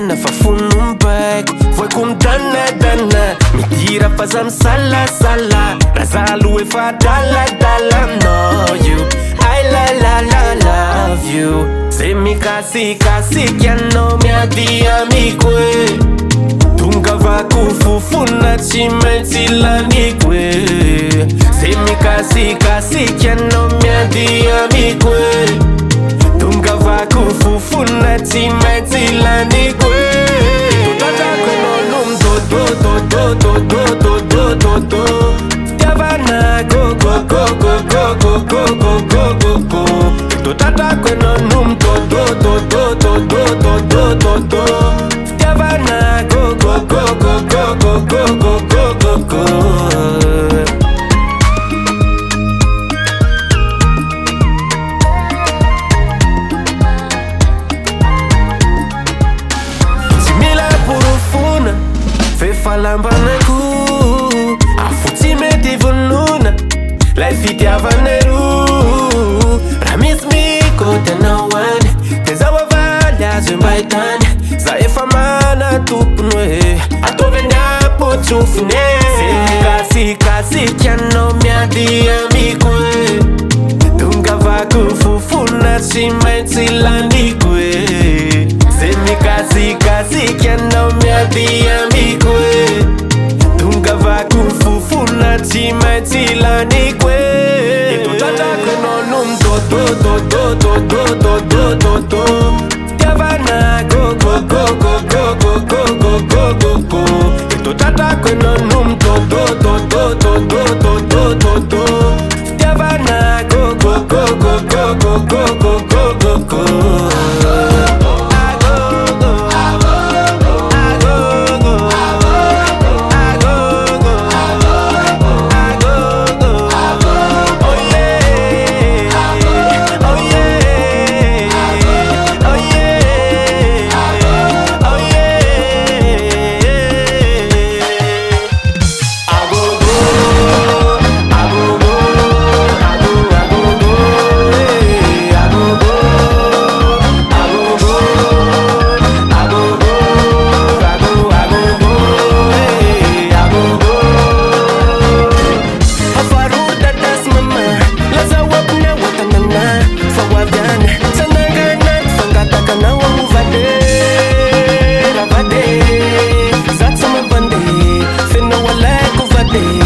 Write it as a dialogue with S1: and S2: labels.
S1: tena fa fonombaiko voiko midana midira fa za misalasala razalo efa daladala no you I love you se mikasikasika ianao miady amiko e tonga vako fofona tsy maintsy laniko e se mikasikasika ianao miady amiko e tonga vako fofona tsy maintsy laniko e totratako ianao no midodododododododododo fitiavana gogogogogogogogogogogo totratako ianao no midododododododododo fitiavana gogogogogogogogogogo falambanako afotsy mety vonona lay fitiavaneru raha misy mikotanao any de zaho avaly azo mbaitany za efa mana tompony hoe ataovy any apotsofony se mikasikasika ianao miady amiko e tonga vako fofona tsy maintsy laniko e se mikasikasika ianao miady amiko e tonga vako fofona tsy maintsy laniko e totratako ianao no midododododododododo fitiavana gogogogogogogogogogo totratako ianao no midododododododododo fitiavana gogogogogogogogogogo That's my Monday, finna wala ko vade.